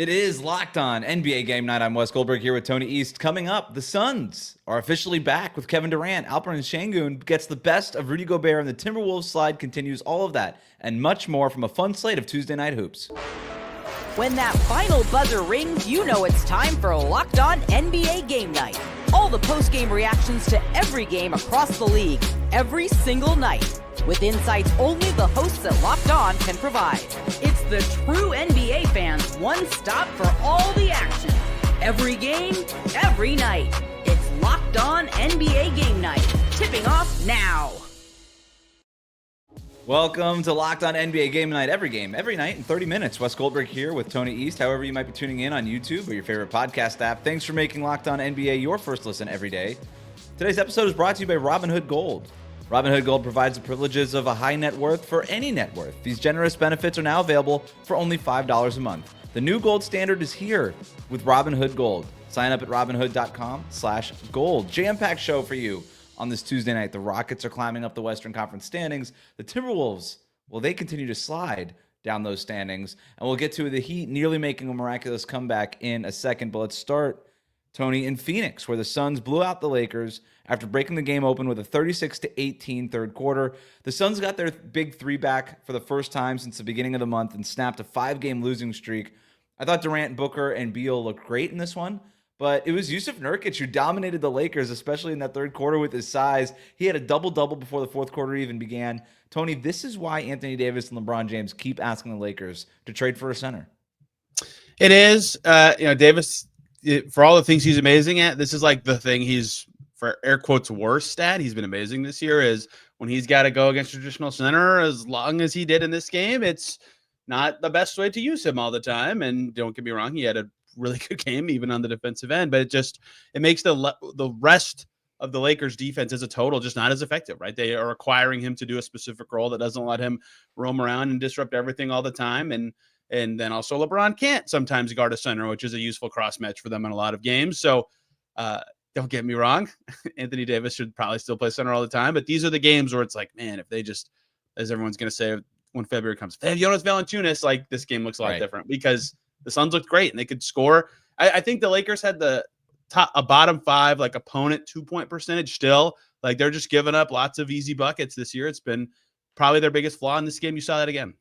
It is Locked On NBA Game Night. I'm Wes Goldberg here with Tony East. Coming up, the Suns are officially back with Kevin Durant. Alperen Sengun gets the best of Rudy Gobert, and the Timberwolves slide continues. All of that and much more from a fun slate of Tuesday night hoops. When that final buzzer rings, you know it's time for Locked On NBA Game Night. All the post-game reactions to every game across the league, every single night, with insights only the hosts at Locked On can provide. It's the true NBA fans' one stop for all the action. Every game, every night. It's Locked On NBA Game Night. Tipping off now. Welcome to Locked On NBA Game Night. Every game, every night in 30 minutes. Wes Goldberg here with Tony East. However you might be tuning in on YouTube or your favorite podcast app, thanks for making Locked On NBA your first listen every day. Today's episode is brought to you by Robinhood Gold. Robinhood Gold provides the privileges of a high net worth for any net worth. These generous benefits are now available for only $5 a month. The new gold standard is here with Robinhood Gold. Sign up at robinhood.com/gold. Jam-packed show for you on this Tuesday night. The Rockets are climbing up the Western Conference standings. The Timberwolves, well, they continue to slide down those standings. And we'll get to the Heat nearly making a miraculous comeback in a second. But let's start, Tony, in Phoenix, where the Suns blew out the Lakers after breaking the game open with a 36-18 third quarter. The Suns got their big three back for the first time since the beginning of the month and snapped a 5-game losing streak. I thought Durant, Booker, and Beal looked great in this one, but it was Jusuf Nurkic who dominated the Lakers, especially in that third quarter with his size. He had a double-double before the fourth quarter even began. Tony, this is why Anthony Davis and LeBron James keep asking the Lakers to trade for a center. It is. Davis, for all the things he's amazing at, this is like the thing he's, for air quotes, worst at. He's been amazing this year is when he's got to go against traditional center, as long as he did in this game, it's not the best way to use him all the time. And don't get me wrong, he had a really good game, even on the defensive end, but it makes the rest of the Lakers defense as a total just not as effective, right? They are requiring him to do a specific role that doesn't let him roam around and disrupt everything all the time. And then also LeBron can't sometimes guard a center, which is a useful cross match for them in a lot of games. So don't get me wrong, Anthony Davis should probably still play center all the time, but these are the games where it's like, man, if they just, as everyone's going to say when February comes, hey, Jonas Valanciunas, like this game looks a lot different because the Suns looked great and they could score. I think the Lakers had a bottom five, like opponent 2-point percentage still. Like they're just giving up lots of easy buckets this year. It's been probably their biggest flaw in this game. You saw that again.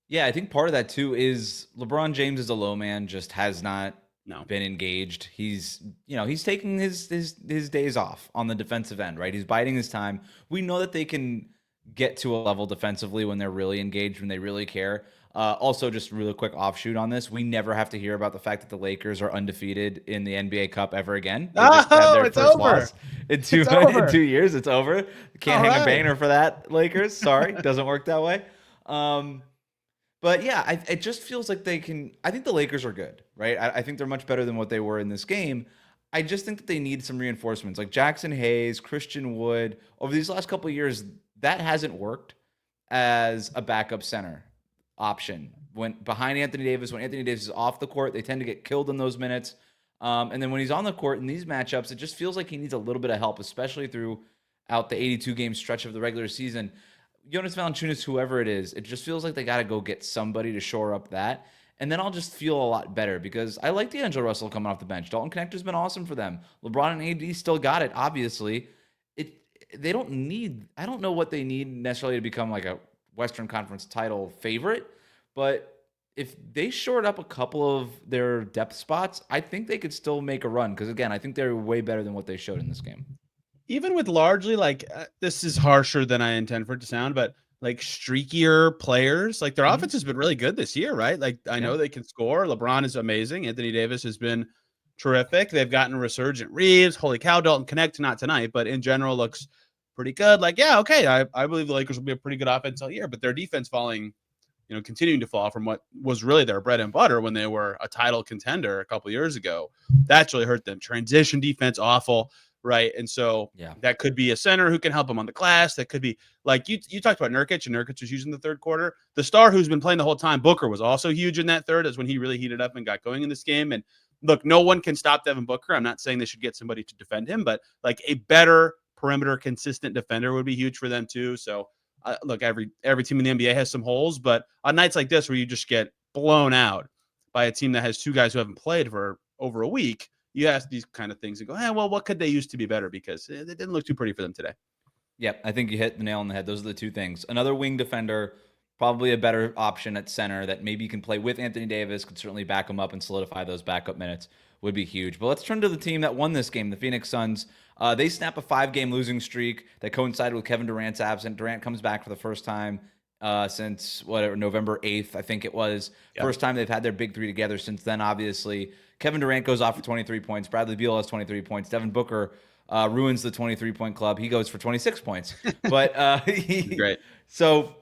Yeah, I think part of that too is LeBron James as a low man just has not been engaged. He's taking his days off on the defensive end, right? He's biding his time. We know that they can get to a level defensively when they're really engaged, when they really care. Also, just really quick offshoot on this, we never have to hear about the fact that the Lakers are undefeated in the NBA Cup ever again. They just had their first loss in 2 years. It's over. Can't hang a banner for that, Lakers. Sorry, doesn't work that way. But yeah, it just feels like they can. I think the Lakers are good, right? I think they're much better than what they were in this game. I just think that they need some reinforcements, like Jackson Hayes, Christian Wood. Over these last couple of years, that hasn't worked as a backup center option. When behind Anthony Davis, when Anthony Davis is off the court, they tend to get killed in those minutes. And then when he's on the court in these matchups, it just feels like he needs a little bit of help, especially throughout the 82-game stretch of the regular season. Jonas Valanciunas, whoever it is, it just feels like they got to go get somebody to shore up that. And then I'll just feel a lot better because I like D'Angelo Russell coming off the bench. Dalton Connector's been awesome for them. LeBron and AD still got it, obviously. They don't need – I don't know what they need necessarily to become like a Western Conference title favorite, but if they shored up a couple of their depth spots, I think they could still make a run because, again, I think they're way better than what they showed in this game. Even with largely this is harsher than I intend for it to sound, but like streakier players, like their offense has been really good this year, right? Like I know they can score. LeBron is amazing. Anthony Davis has been terrific. They've gotten a resurgent Reeves. Holy cow, Dalton Connect, not tonight, but in general looks pretty good. Like, yeah, okay. I believe the Lakers will be a pretty good offense all year, but their defense continuing to fall from what was really their bread and butter when they were a title contender a couple of years ago. That's really hurt them. Transition defense, awful. Right. And so that could be a center who can help him on the glass. That could be like you talked about Nurkic, and Nurkic was using the third quarter. The star who's been playing the whole time, Booker, was also huge in that third. Is when he really heated up and got going in this game. And look, no one can stop Devin Booker. I'm not saying they should get somebody to defend him, but like a better perimeter consistent defender would be huge for them too. So look, every team in the NBA has some holes, but on nights like this where you just get blown out, by a team that has two guys who haven't played for over a week, you ask these kind of things and go, well, what could they use to be better? Because it didn't look too pretty for them today. Yep, I think you hit the nail on the head. Those are the two things. Another wing defender, probably a better option at center that maybe you can play with Anthony Davis, could certainly back him up and solidify those backup minutes would be huge. But let's turn to the team that won this game, the Phoenix Suns. They snap a 5-game losing streak that coincided with Kevin Durant's absence. Durant comes back for the first time since November 8th, I think it was. Yep. First time they've had their big three together since then, obviously. Kevin Durant goes off for 23 points. Bradley Beal has 23 points. Devin Booker ruins the 23-point club. He goes for 26 points. But great. So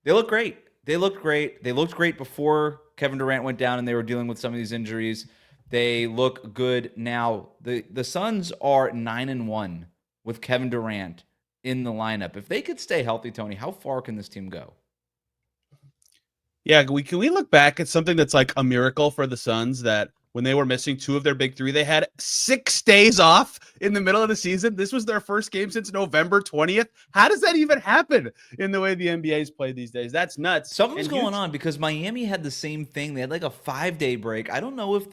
they look great. They looked great. They looked great before Kevin Durant went down and they were dealing with some of these injuries. They look good now. The Suns are 9-1 with Kevin Durant in the lineup. If they could stay healthy, Tony, how far can this team go? Yeah, can we look back at something that's like a miracle for the Suns, that when they were missing two of their big three, they had 6 days off in the middle of the season. This was their first game since November 20th. How does that even happen in the way the NBA's played these days? That's nuts. Something's going on because Miami had the same thing. They had like a 5-day break. I don't know if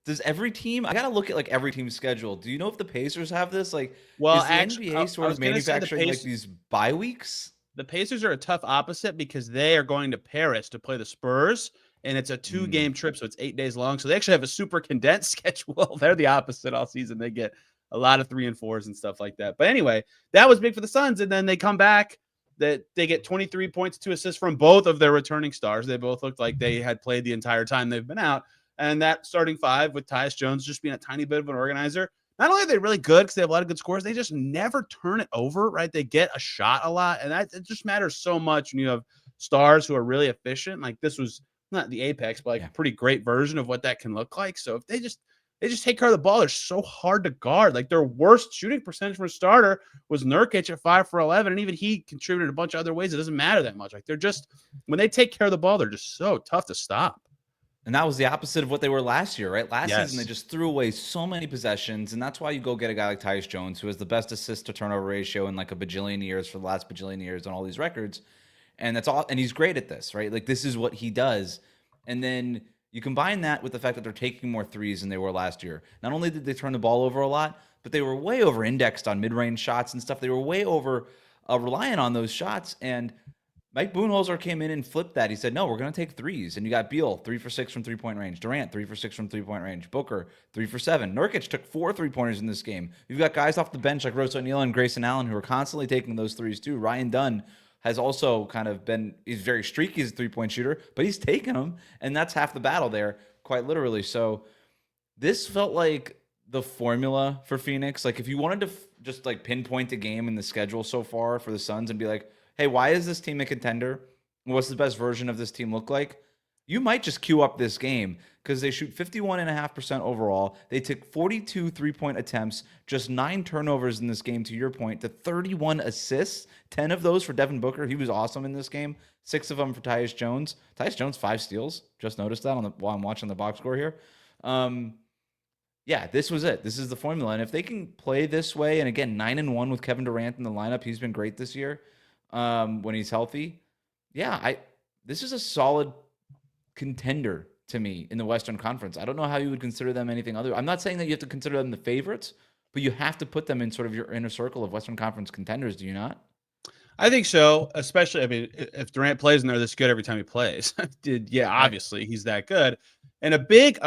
does every team? I gotta look at like every team's schedule. Do you know if the Pacers have this? Like, well, is the actually, NBA sort of manufacturing like these bye weeks? The Pacers are a tough opposite because they are going to Paris to play the Spurs, and it's a 2-game trip, so it's 8 days long. So they actually have a super condensed schedule. They're the opposite all season. They get a lot of 3 and 4s and stuff like that. But anyway, that was big for the Suns, and then they come back. That they get 23 points, 2 assists from both of their returning stars. They both looked like they had played the entire time they've been out. And that starting 5 with Tyus Jones just being a tiny bit of an organizer. Not only are they really good because they have a lot of good scores, they just never turn it over, right? They get a shot a lot, and it just matters so much when you have stars who are really efficient. Like, this was not the apex, but like a pretty great version of what that can look like. So if they just take care of the ball, they're so hard to guard. Like, their worst shooting percentage from a starter was Nurkic at 5 for 11, and even he contributed a bunch of other ways. It doesn't matter that much. Like, they're just, when they take care of the ball, they're just so tough to stop. And that was the opposite of what they were last year, right? Last season, they just threw away so many possessions, and that's why you go get a guy like Tyus Jones, who has the best assist-to-turnover ratio in like a bajillion years for the last bajillion years on all these records, and that's all. And he's great at this, right? Like, this is what he does. And then you combine that with the fact that they're taking more threes than they were last year. Not only did they turn the ball over a lot, but they were way over-indexed on mid-range shots and stuff. They were way over reliant on those shots, and Mike Budenholzer came in and flipped that. He said, no, we're going to take threes. And you got Beal, 3 for 6 from three-point range. Durant, 3 for 6 from three-point range. Booker, 3 for 7. Nurkic took 4 3-pointers in this game. You've got guys off the bench like Rose O'Neal and Grayson Allen who are constantly taking those threes too. Ryan Dunn has also kind of been, he's very streaky as a three-point shooter, but he's taking them. And that's half the battle there, quite literally. So this felt like the formula for Phoenix. Like, if you wanted to just like pinpoint a game in the schedule so far for the Suns and be like, hey, why is this team a contender? What's the best version of this team look like? You might just queue up this game because they shoot 51.5% overall. They took 42 3-point attempts, just 9 turnovers in this game, to your point, to 31 assists, 10 of those for Devin Booker. He was awesome in this game. 6 of them for Tyus Jones. Tyus Jones, 5 steals. Just noticed that while I'm watching the box score here. Yeah, this was it. This is the formula. And if they can play this way, and again, 9-1 with Kevin Durant in the lineup, he's been great this year. When he's healthy, this is a solid contender to me in the Western Conference. I don't know how you would consider them anything other. I'm not saying that you have to consider them the favorites, but you have to put them in sort of your inner circle of Western Conference contenders. Do you not? I think so, especially, I mean, if Durant plays and they're this good every time he plays, obviously he's that good. And a big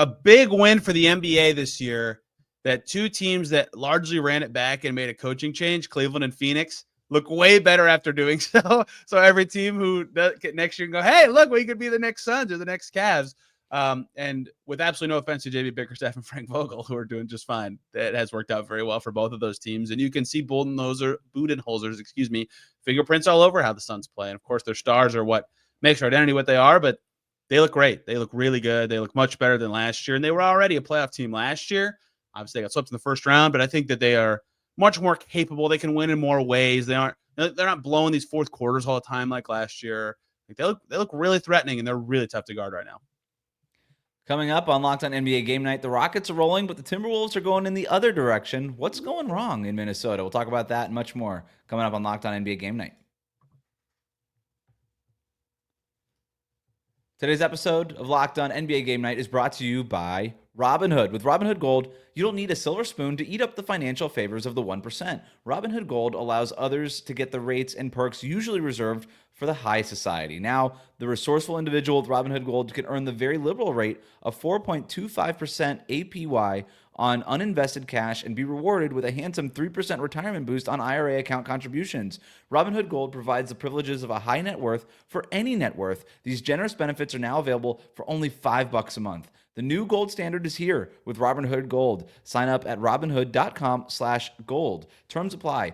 win for the NBA this year, that 2 teams that largely ran it back and made a coaching change, Cleveland and Phoenix, look way better after doing so. So every team who does get next year can go, hey, look, we could be the next Suns or the next Cavs. And with absolutely no offense to JB Bickerstaff and Frank Vogel, who are doing just fine, that has worked out very well for both of those teams. And you can see Budenholzer's, fingerprints all over how the Suns play. And of course, their stars are what makes their identity what they are, but they look great. They look really good. They look much better than last year. And they were already a playoff team last year. Obviously, they got swept in the first round, but I think that they are much more capable. They can win in more ways. They're not blowing these fourth quarters all the time like last year. Like, they look really threatening, and they're really tough to guard right now. Coming up on Locked On NBA Game Night, the Rockets are rolling, but the Timberwolves are going in the other direction. What's going wrong in Minnesota? We'll talk about that and much more coming up on Locked On NBA Game Night. Today's episode of Locked On NBA Game Night is brought to you by Robinhood. With Robinhood Gold, you don't need a silver spoon to eat up the financial favors of the 1%. Robinhood Gold allows others to get the rates and perks usually reserved for the high society. Now, the resourceful individual with Robinhood Gold can earn the very liberal rate of 4.25% APY on uninvested cash and be rewarded with a handsome 3% retirement boost on IRA account contributions. Robinhood Gold provides the privileges of a high net worth for any net worth. These generous benefits are now available for only $5 a month. The new gold standard is here with Robinhood Gold. Sign up at robinhood.com/gold. Terms apply.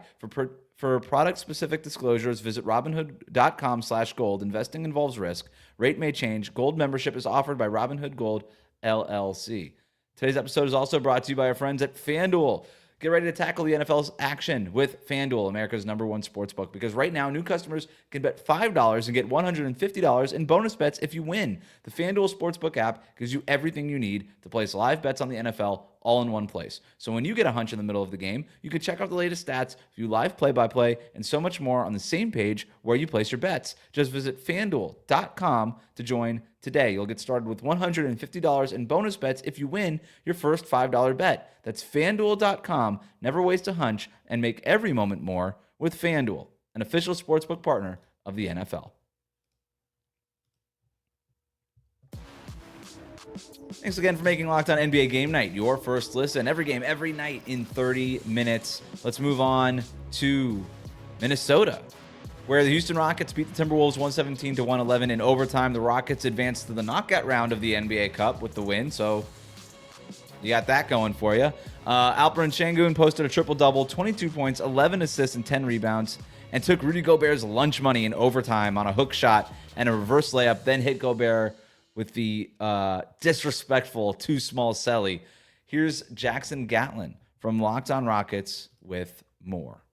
For product-specific disclosures, visit robinhood.com/gold. Investing involves risk. Rate may change. Gold membership is offered by Robinhood Gold, LLC. Today's episode is also brought to you by our friends at FanDuel. Get ready to tackle the NFL's action with FanDuel, America's #1 sportsbook, because right now new customers can bet $5 and get $150 in bonus bets if you win. The FanDuel Sportsbook app gives you everything you need to place live bets on the NFL all in one place. So when you get a hunch in the middle of the game, you can check out the latest stats, view live play-by-play, and so much more on the same page where you place your bets. Just visit FanDuel.com to join today. You'll get started with $150 in bonus bets if you win your first $5 bet. That's FanDuel.com. Never waste a hunch and make every moment more with FanDuel, an official sportsbook partner of the NFL. Thanks again for making Locked On NBA Game Night your first listen. Every game, every night in 30 minutes. Let's move on to Minnesota, where the Houston Rockets beat the Timberwolves 117-111 in overtime. The Rockets advanced to the knockout round of the NBA Cup with the win, so you got that going for you. Alperen Sengun posted a triple-double, 22 points, 11 assists, and 10 rebounds, and took Rudy Gobert's lunch money in overtime on a hook shot and a reverse layup, then hit Gobert with the disrespectful too small celly. Here's Jackson Gatlin from Locked On Rockets with more.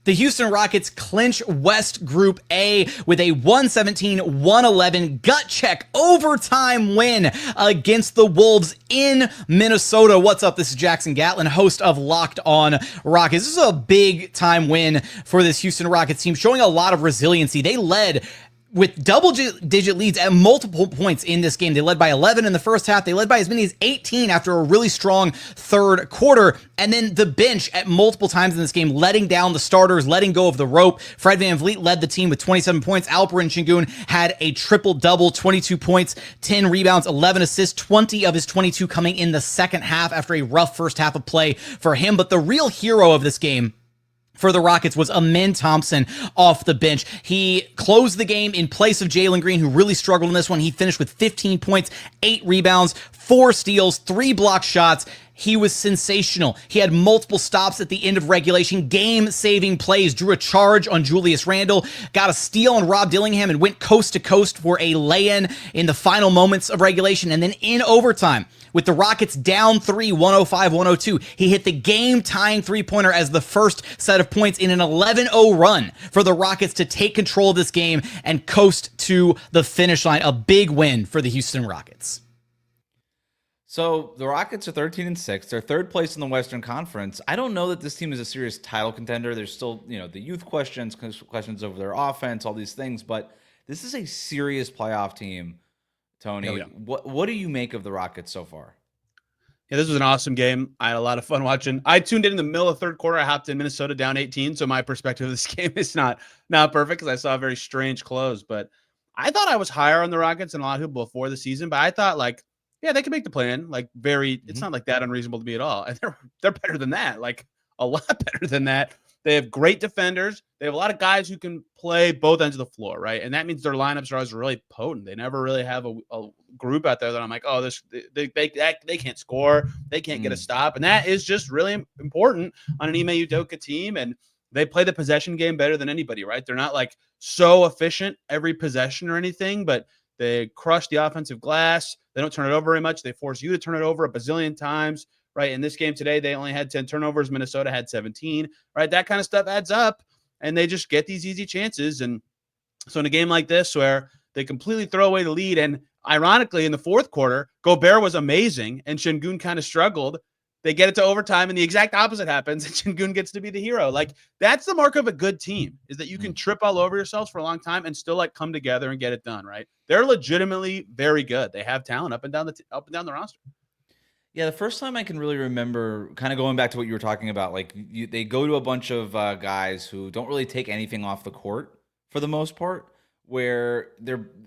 The Houston Rockets clinch West Group A with a 117-111 gut check overtime win against the Wolves in Minnesota. What's up? This is Jackson Gatlin, host of Locked On Rockets. This is a big time win for this Houston Rockets team, showing a lot of resiliency. They led with double-digit leads at multiple points in this game. They led by 11 in the first half. They led by as many as 18 after a really strong third quarter. And then the bench at multiple times in this game, letting down the starters, letting go of the rope. Fred VanVleet led the team with 27 points. Alperen Sengun had a triple-double, 22 points, 10 rebounds, 11 assists, 20 of his 22 coming in the second half after a rough first half of play for him. But the real hero of this game for the Rockets was Amen Thompson off the bench. He closed the game in place of Jalen Green, who really struggled in this one. He finished with 15 points, 8 rebounds, 4 steals, 3 blocked shots. He was sensational. He had multiple stops at the end of regulation, game-saving plays, drew a charge on Julius Randle, got a steal on Rob Dillingham, and went coast to coast for a lay-in in the final moments of regulation. And then in overtime, with the Rockets down 3, 105-102, he hit the game-tying three-pointer as the first set of points in an 11-0 run for the Rockets to take control of this game and coast to the finish line. A big win for the Houston Rockets. So the Rockets are 13-6. They're third place in the Western Conference. I don't know that this team is a serious title contender. There's still, the youth questions over their offense, all these things, but this is a serious playoff team, Tony. Oh, yeah. What do you make of the Rockets so far? Yeah, this was an awesome game. I had a lot of fun watching. I tuned in the middle of the third quarter. I hopped in Minnesota down 18, so my perspective of this game is not perfect because I saw a very strange close. But I thought I was higher on the Rockets than a lot of people before the season. But I thought, yeah, they can make the plan. It's not like that unreasonable to me at all. And they're better than that, a lot better than that. They have great defenders. They have a lot of guys who can play both ends of the floor, right? And that means their lineups are always really potent. They never really have a group out there that I'm like, oh, they can't score. They can't get a stop. And that is just really important on an Ime Udoka team. And they play the possession game better than anybody, right? They're not so efficient every possession or anything, but they crush the offensive glass. They don't turn it over very much. They force you to turn it over a bazillion times, right? In this game today, they only had 10 turnovers. Minnesota had 17, right? That kind of stuff adds up, and they just get these easy chances. And so in a game like this where they completely throw away the lead, and ironically in the fourth quarter, Gobert was amazing, and Sengun kind of struggled. They get it to overtime, and the exact opposite happens. And Sengun gets to be the hero. Like, that's the mark of a good team, is that you can trip all over yourselves for a long time and still like come together and get it done. Right? They're legitimately very good. They have talent up and down the roster. Yeah, the first time I can really remember, kind of going back to what you were talking about, like they go to a bunch of guys who don't really take anything off the court for the most part, where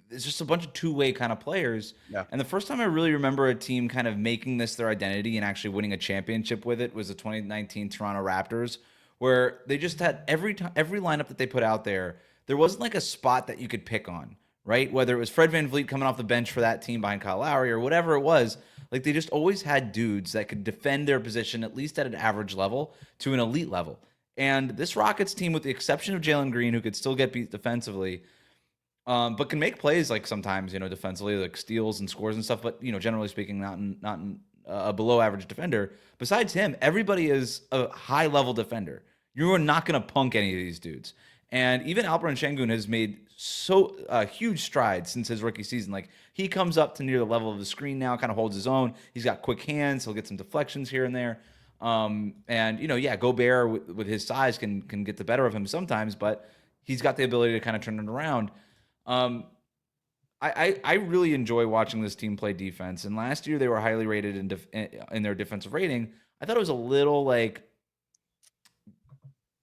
it's just a bunch of two-way kind of players. Yeah. And the first time I really remember a team kind of making this their identity and actually winning a championship with it was the 2019 Toronto Raptors, where they just had every lineup that they put out there wasn't like a spot that you could pick on, right? Whether it was Fred VanVleet coming off the bench for that team behind Kyle Lowry or whatever it was. Like, they just always had dudes that could defend their position at least at an average level to an elite level. And this Rockets team, with the exception of Jalen Green, who could still get beat defensively, but can make plays like sometimes, defensively, like steals and scores and stuff. But, generally speaking, not a below average defender. Besides him, everybody is a high level defender. You are not going to punk any of these dudes. And even Alperen Sengun has made huge strides since his rookie season. Like, he comes up to near the level of the screen now, kind of holds his own. He's got quick hands. He'll get some deflections here and there. And Gobert with his size can get the better of him sometimes, but he's got the ability to kind of turn it around. I really enjoy watching this team play defense. And last year they were highly rated in their defensive rating. I thought it was a little like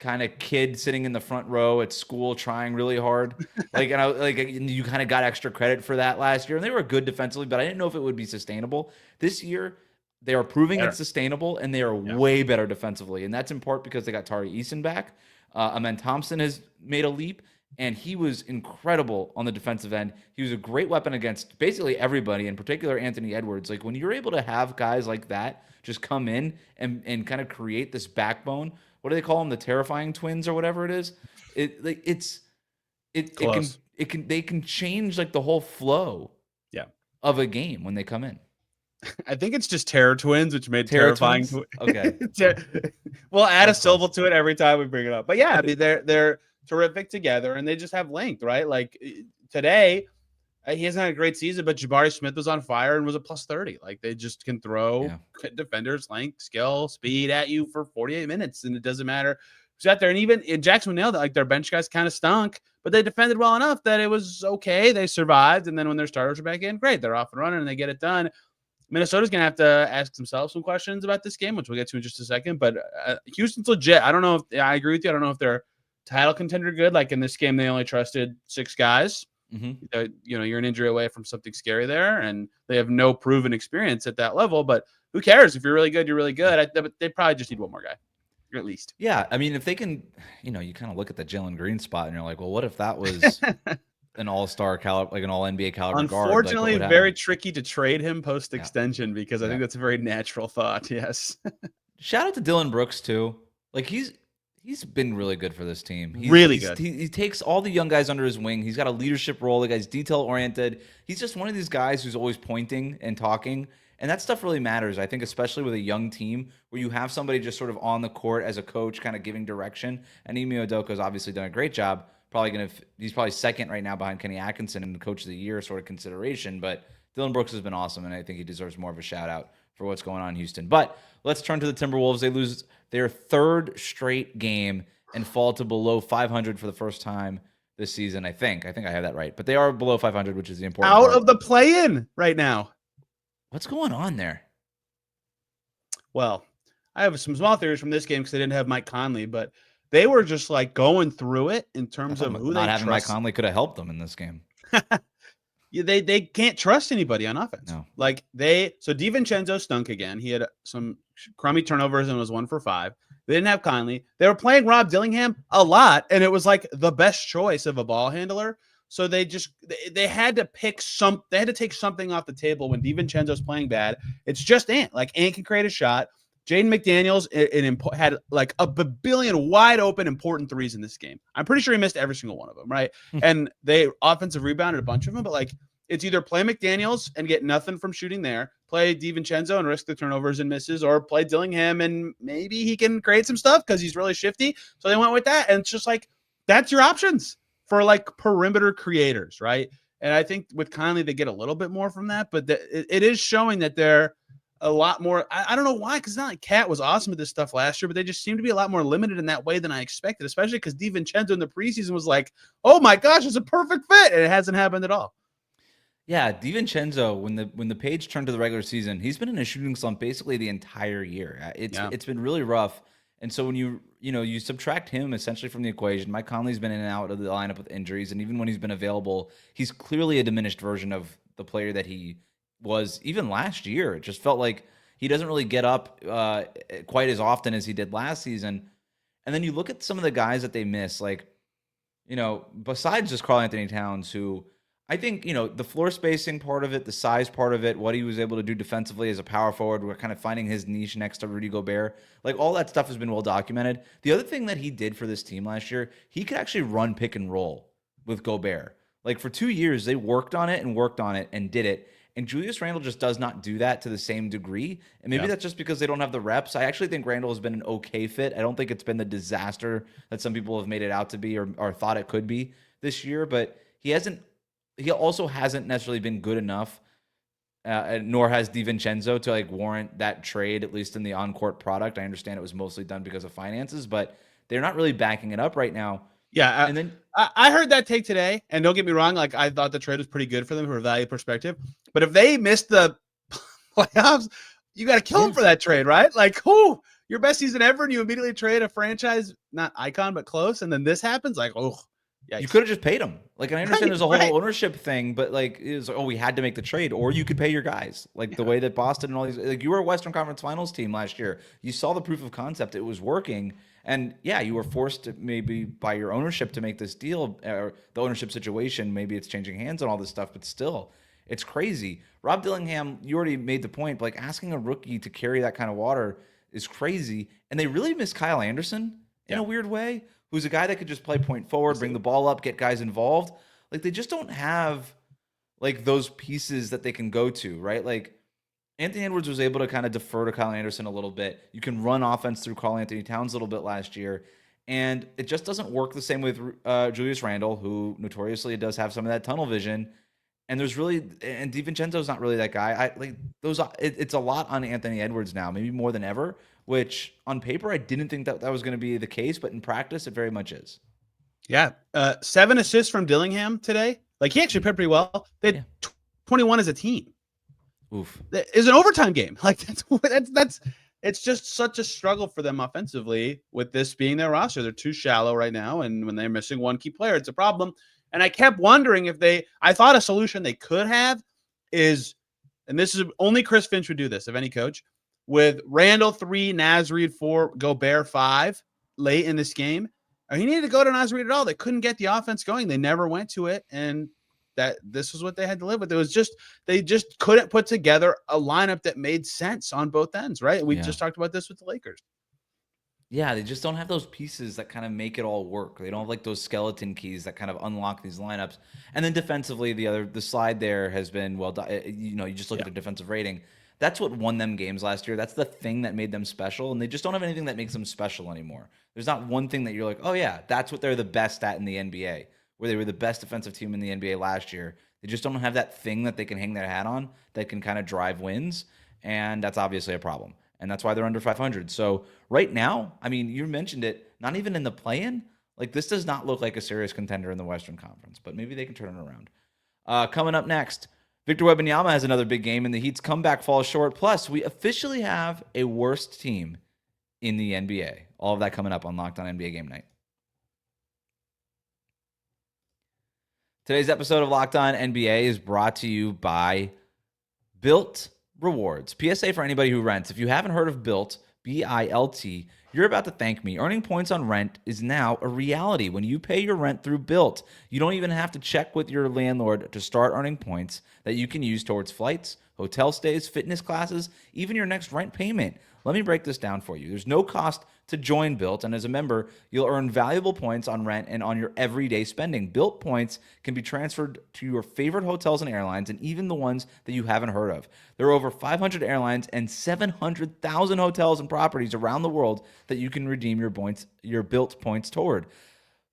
kind of kid sitting in the front row at school trying really hard. You kind of got extra credit for that last year. And they were good defensively, but I didn't know if it would be sustainable. This year, they are proving it's sustainable, and they are way better defensively. And that's in part because they got Tari Eason back. Amen Thompson has made a leap, and he was incredible on the defensive end. He was a great weapon against basically everybody, in particular Anthony Edwards. Like, when you're able to have guys like that just come in and kind of create this backbone. What do they call them? The terrifying twins or whatever it is. They can change like the whole flow of a game when they come in. I think it's just Terror Twins, which made terrifying. Okay. We'll add a syllable to it every time we bring it up. But yeah, I mean, they're terrific together, and they just have length, right? Like today, he hasn't had a great season, but Jabari Smith was on fire and was a plus 30. Like, they just can throw defenders, length, skill, speed at you for 48 minutes, and it doesn't matter who's out there. And even Jackson nailed it. Like, their bench guys kind of stunk, but they defended well enough that it was okay. They survived, and then when their starters are back in, great, they're off and running and they get it done. Minnesota's going to have to ask themselves some questions about this game, which we'll get to in just a second. But Houston's legit. I don't know if I agree with you. I don't know if they're title contender good. Like, in this game, they only trusted 6 guys. Mm-hmm. You're an injury away from something scary there, and they have no proven experience at that level. But who cares? If you're really good, you're really good. They probably just need one more guy, at least. Yeah, I mean, if they can, you kind of look at the Jalen Green spot, and you're like, well, what if that was an all-star caliber, like an all-NBA caliber guard? Unfortunately, very tricky to trade him post-extension because I think that's a very natural thought. Yes. Shout out to Dylan Brooks too. Like, He's been really good for this team. Really good. He takes all the young guys under his wing. He's got a leadership role. The guy's detail-oriented. He's just one of these guys who's always pointing and talking. And that stuff really matters, I think, especially with a young team where you have somebody just sort of on the court as a coach kind of giving direction. And Ime Udoka's obviously done a great job. He's probably second right now behind Kenny Atkinson in the Coach of the Year sort of consideration. But Dylan Brooks has been awesome, and I think he deserves more of a shout-out for what's going on in Houston. But let's turn to the Timberwolves. They lose their 3rd straight game and fall to below 500 for the first time this season, I think. I have that right. But they are below 500, which is the important part. Out of the play-in right now. What's going on there? Well, I have some small theories from this game because they didn't have Mike Conley, but they were just like going through it in terms of who not they having trust. Mike Conley could have helped them in this game. They can't trust anybody on offense. No. So DiVincenzo stunk again. He had some crummy turnovers and was 1 for 5. They didn't have Conley. They were playing Rob Dillingham a lot, and it was like the best choice of a ball handler. So they had to pick they had to take something off the table when DiVincenzo's playing bad. It's just Ant. Like, Ant can create a shot. Jaden McDaniels had like a billion wide open important threes in this game. I'm pretty sure he missed every single one of them, right? And they offensive rebounded a bunch of them, but like, it's either play McDaniels and get nothing from shooting there, play DiVincenzo and risk the turnovers and misses, or play Dillingham and maybe he can create some stuff because he's really shifty. So they went with that, and it's just like, that's your options for like perimeter creators, right? And I think with Conley, they get a little bit more from that, but it is showing that they're a lot more. I don't know why, because it's not like Cat was awesome at this stuff last year, but they just seem to be a lot more limited in that way than I expected, especially because DiVincenzo in the preseason was like, oh my gosh, it's a perfect fit. And it hasn't happened at all. Yeah, DiVincenzo, when the page turned to the regular season, he's been in a shooting slump basically the entire year. It's been really rough. And so when you subtract him essentially from the equation, Mike Conley's been in and out of the lineup with injuries, and even when he's been available, he's clearly a diminished version of the player that he was even last year. It just felt like he doesn't really get up quite as often as he did last season. And then you look at some of the guys that they miss, like, besides just Karl Anthony Towns, who I think, the floor spacing part of it, the size part of it, what he was able to do defensively as a power forward, we're kind of finding his niche next to Rudy Gobert. Like, all that stuff has been well documented. The other thing that he did for this team last year, he could actually run pick and roll with Gobert. Like, for 2 years, they worked on it and did it. And Julius Randle just does not do that to the same degree. And maybe that's just because they don't have the reps. I actually think Randle has been an okay fit. I don't think it's been the disaster that some people have made it out to be or thought it could be this year. But he also hasn't necessarily been good enough, nor has DiVincenzo, to like warrant that trade, at least in the on-court product. I understand it was mostly done because of finances, but they're not really backing it up right now. Yeah, and then I heard that take today, and don't get me wrong, like I thought the trade was pretty good for them from a value perspective. But if they miss the playoffs, you got to kill them for that trade, right? Like, your best season ever, and you immediately trade a franchise, not icon, but close, and then this happens, like, yikes. You could have just paid him. Like, and I understand there's a whole ownership thing, but like, it was, we had to make the trade, or you could pay your guys. Like the way that Boston and all these, like, you were a Western Conference Finals team last year. You saw the proof of concept; it was working. And yeah, you were forced to maybe by your ownership to make this deal, or the ownership situation. Maybe it's changing hands and all this stuff, but still, it's crazy. Rob Dillingham, you already made the point. Like, asking a rookie to carry that kind of water is crazy. And they really miss Kyle Anderson in a weird way, who's a guy that could just play point forward, bring the ball up, get guys involved. Like, they just don't have like those pieces that they can go to, right? Like, Anthony Edwards was able to kind of defer to Kyle Anderson a little bit. You can run offense through Karl Anthony Towns a little bit last year. And it just doesn't work the same with Julius Randle, who notoriously does have some of that tunnel vision. And DiVincenzo's not really that guy. It's a lot on Anthony Edwards now, maybe more than ever, which on paper, I didn't think that was going to be the case, but in practice, it very much is. Yeah. 7 assists from Dillingham today. Like, he actually played pretty well. They had 21 as a team. Oof. It's an overtime game. Like, that's it's just such a struggle for them offensively with this being their roster. They're too shallow right now, and when they're missing one key player, it's a problem. And I kept wondering I thought a solution they could have is, and this is only Chris Finch would do this, of any coach, with Randle 3, Naz Reid 4, Gobert 5 late in this game. He needed to go to Naz Reid at all. They couldn't get the offense going. They never went to it, and this was what they had to live with. It was just, they just couldn't put together a lineup that made sense on both ends, right? We just talked about this with the Lakers. Yeah, they just don't have those pieces that kind of make it all work. They don't have like those skeleton keys that kind of unlock these lineups. And then defensively, the slide there has been, you just look at the defensive rating. That's what won them games last year. That's the thing that made them special. And they just don't have anything that makes them special anymore. There's not one thing that you're like, oh yeah, that's what they're the best at in the NBA, where they were the best defensive team in the NBA last year. They just don't have that thing that they can hang their hat on that can kind of drive wins. And that's obviously a problem. And that's why they're under 500. So right now, I mean, you mentioned it, not even in the play-in. Like, this does not look like a serious contender in the Western Conference, but maybe they can turn it around. Coming up next, Victor Wembanyama has another big game, and the Heat's comeback falls short. Plus, we officially have a worst team in the NBA. All of that coming up on Locked On NBA Game Night. Today's episode of Locked On NBA is brought to you by Built Rewards. PSA for anybody who rents. If you haven't heard of Built, B-I-L-T, you're about to thank me. Earning points on rent is now a reality. When you pay your rent through Built, you don't even have to check with your landlord to start earning points that you can use towards flights, hotel stays, fitness classes, even your next rent payment. Let me break this down for you. There's no cost to join Built, and as a member, you'll earn valuable points on rent and on your everyday spending. Built points can be transferred to your favorite hotels and airlines, and even the ones that you haven't heard of. There are over 500 airlines and 700,000 hotels and properties around the world that you can redeem your Built points toward.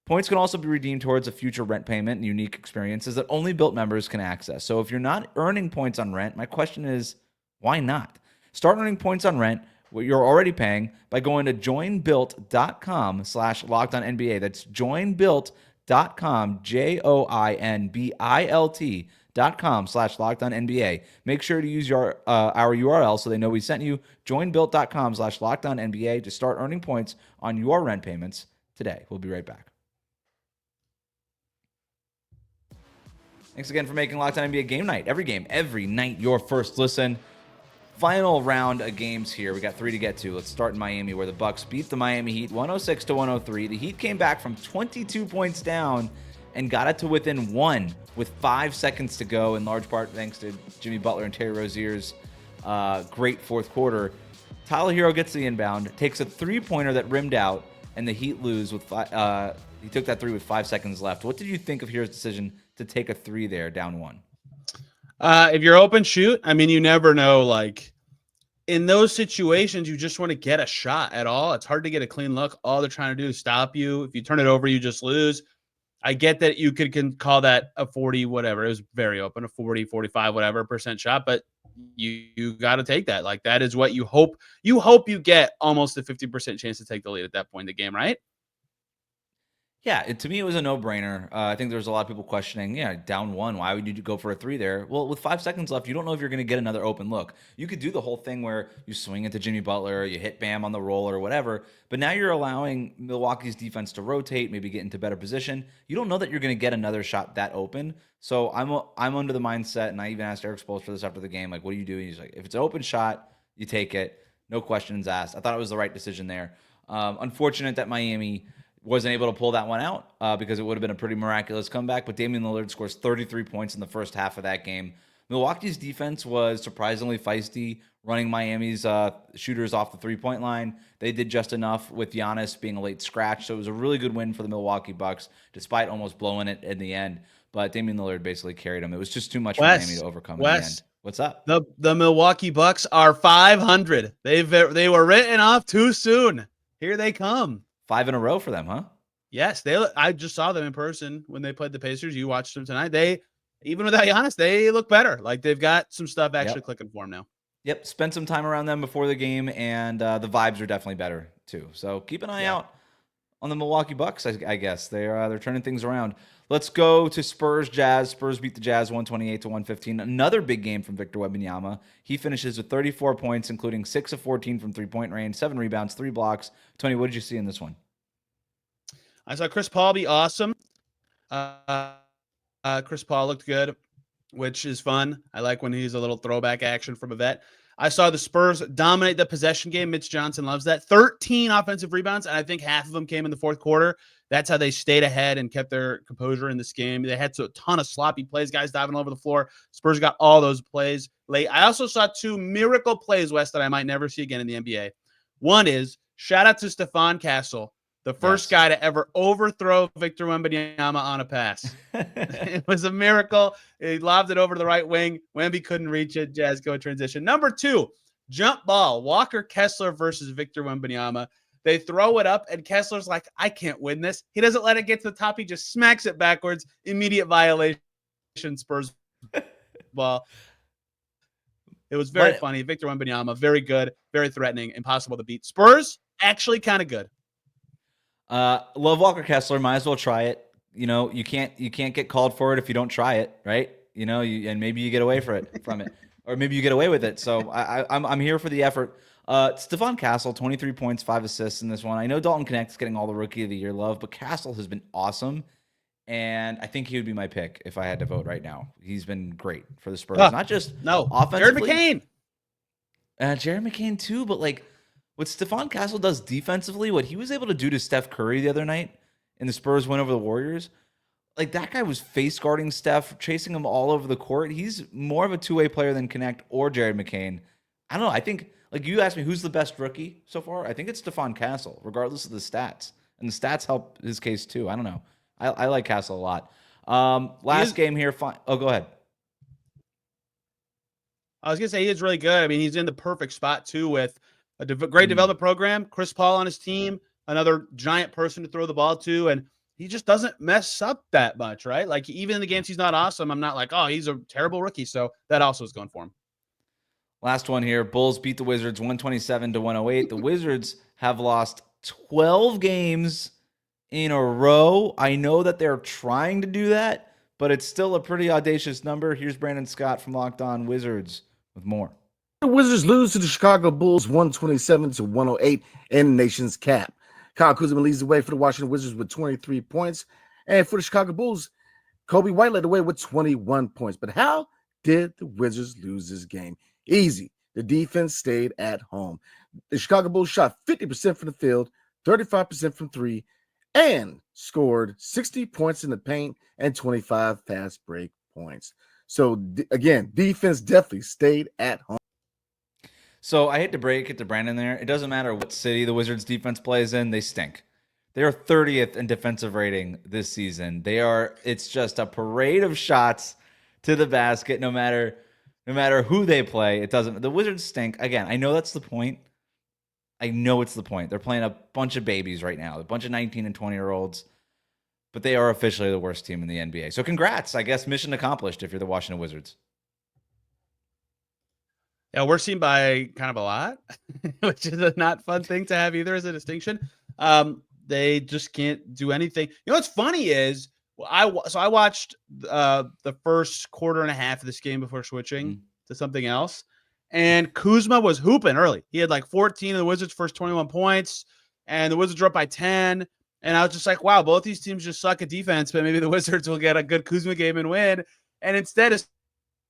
Points can also be redeemed towards a future rent payment and unique experiences that only Built members can access. So if you're not earning points on rent, my question is, why not? Start earning points on rent, what you're already paying, by going to joinbuilt.com/lockedonnba. That's joinbuilt.com, joinbilt.com/lockedonnba. Make sure to use our URL so they know we sent you. Joinbuilt.com/lockedonnba to start earning points on your rent payments today. We'll be right back. Thanks again for making Locked On NBA Game Night. Every night, your first listen. Final round of games here. We got 3 to get to. Let's start in Miami, where the Bucks beat the Miami Heat 106-103. The Heat came back from 22 points down and got it to within 1 with 5 seconds to go, in large part thanks to Jimmy Butler and Terry Rozier's great fourth quarter. Tyler Hero gets the inbound, takes a three-pointer that rimmed out, and the Heat lose with he took that 3 with 5 seconds left. What did you think of Hero's decision to take a 3 there, down 1? If you're open, shoot. I mean, you never know. Like, in those situations, you just want to get a shot at all. It's hard to get a clean look. All they're trying to do is stop you. If you turn it over, you just lose. I get that you can call that a 40, whatever. It was very open, a 40, 45, whatever % shot, but you got to take that. Like, that is what you hope. You hope you get almost a 50% chance to take the lead at that point in the game, right? Yeah, to me, it was a no-brainer. I think there's a lot of people questioning, down 1, why would you go for a 3 there? Well, with 5 seconds left, you don't know if you're going to get another open look. You could do the whole thing where you swing it to Jimmy Butler, you hit Bam on the roll or whatever, but now you're allowing Milwaukee's defense to rotate, maybe get into better position. You don't know that you're going to get another shot that open. So I'm under the mindset, and I even asked Eric Spoelstra this after the game, like, what do you do? He's like, if it's an open shot, you take it. No questions asked. I thought it was the right decision there. Unfortunate that Miami wasn't able to pull that one out because it would have been a pretty miraculous comeback. But Damian Lillard scores 33 points in the first half of that game. Milwaukee's defense was surprisingly feisty, running Miami's shooters off the three-point line. They did just enough with Giannis being a late scratch. So it was a really good win for the Milwaukee Bucks, despite almost blowing it in the end. But Damian Lillard basically carried them. It was just too much for Miami to overcome in the end. What's up? The Milwaukee Bucks are 500. They were written off too soon. Here they come. 5 in a row for them, huh? Yes, I just saw them in person when they played the Pacers. You watched them tonight. They, even without Giannis, they look better. Like, they've got some stuff actually clicking for them now. Yep, spent some time around them before the game, and the vibes are definitely better too. So keep an eye out on the Milwaukee Bucks. I guess they're turning things around. Let's go to Spurs Jazz. Spurs beat the Jazz 128-115. Another big game from Victor Wembanyama. He finishes with 34 points, including 6 of 14 from three-point range, 7 rebounds, 3 blocks. Tony, what did you see in this one? I saw Chris Paul be awesome. Chris Paul looked good, which is fun. I like when he's a little throwback action from a vet. I saw the Spurs dominate the possession game. Mitch Johnson loves that. 13 offensive rebounds, and I think half of them came in the fourth quarter. That's how they stayed ahead and kept their composure in this game. They had a ton of sloppy plays, guys diving all over the floor. Spurs got all those plays late. I also saw 2 miracle plays, Wes, that I might never see again in the NBA. One is, shout out to Stephon Castle, the first guy to ever overthrow Victor Wembanyama on a pass. It was a miracle. He lobbed it over to the right wing. Wemby couldn't reach it. Jazz go transition. Number 2, jump ball. Walker Kessler versus Victor Wembanyama. They throw it up, and Kessler's like, I can't win this. He doesn't let it get to the top. He just smacks it backwards. Immediate violation. Spurs ball. It was very funny. Victor Wembanyama, very good, very threatening, impossible to beat. Spurs, actually kind of good. Love Walker Kessler. Might as well try it. You can't get called for it if you don't try it, right? And maybe you get away from it, or maybe you get away with it. So I'm here for the effort. Stephon Castle, 23 points, 5 assists in this one. I know Dalton Connect's getting all the Rookie of the Year love, but Castle has been awesome, and I think he would be my pick if I had to vote right now. He's been great for the Spurs, not just offensively. Jared McCain. Jared McCain too, but like what Stephon Castle does defensively, what he was able to do to Steph Curry the other night in the Spurs win over the Warriors, like that guy was face guarding Steph, chasing him all over the court. He's more of a two-way player than Connect or Jared McCain. I don't know. I think, like you asked me, who's the best rookie so far? I think it's Stephon Castle, regardless of the stats. And the stats help his case too. I don't know. I like Castle a lot. Last game here. Oh, go ahead. I was going to say he is really good. I mean, he's in the perfect spot too with a great development program, Chris Paul on his team, another giant person to throw the ball to, and he just doesn't mess up that much, right? Like even in the games he's not awesome, I'm not like, oh, he's a terrible rookie. So that also is going for him. Last one here. Bulls beat the Wizards 127-108. The Wizards have lost 12 games in a row. I know that they're trying to do that, but it's still a pretty audacious number. Here's Brandon Scott from Locked On Wizards with more. The Wizards lose to the Chicago Bulls 127-108 in the nation's cap. Kyle Kuzma leads the way for the Washington Wizards with 23 points. And for the Chicago Bulls, Kobe White led the way with 21 points. But how did the Wizards lose this game? Easy. The defense stayed at home. The Chicago Bulls shot 50% from the field, 35% from three, and scored 60 points in the paint and 25 fast break points. So, again, defense definitely stayed at home. So I hate to break it to Brandon there. It doesn't matter what city the Wizards defense plays in, they stink. They are 30th in defensive rating this season. It's just a parade of shots to the basket no matter who they play. The Wizards stink. Again, I know that's the point. I know it's the point. They're playing a bunch of babies right now, a bunch of 19 and 20-year-olds, but they are officially the worst team in the NBA. So congrats. I guess mission accomplished if you're the Washington Wizards. Yeah, we're seen by kind of a lot, which is a not fun thing to have either as a distinction. They just can't do anything. You know what's funny is I watched the first quarter and a half of this game before switching to something else, and Kuzma was hooping early. He had like 14 of the Wizards' first 21 points, and the Wizards were up by 10. And I was just like, wow, both these teams just suck at defense, but maybe the Wizards will get a good Kuzma game and win. And instead, as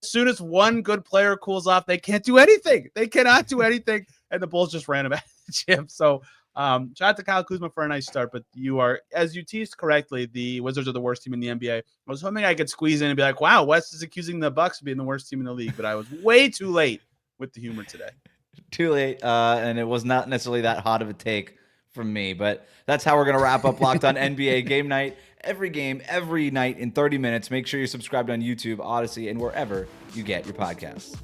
soon as one good player cools off, they can't do anything. They cannot do anything. And the Bulls just ran him out of the gym. So shout out to Kyle Kuzma for a nice start. But you are, as you teased correctly, the Wizards are the worst team in the NBA. I was hoping I could squeeze in and be like, wow, West is accusing the Bucks of being the worst team in the league. But I was way too late with the humor today. Too late. And it was not necessarily that hot of a take from me. But that's how we're going to wrap up Locked On NBA Game Night. Every game, every night in 30 minutes. Make sure you're subscribed on YouTube, Odyssey, and wherever you get your podcasts.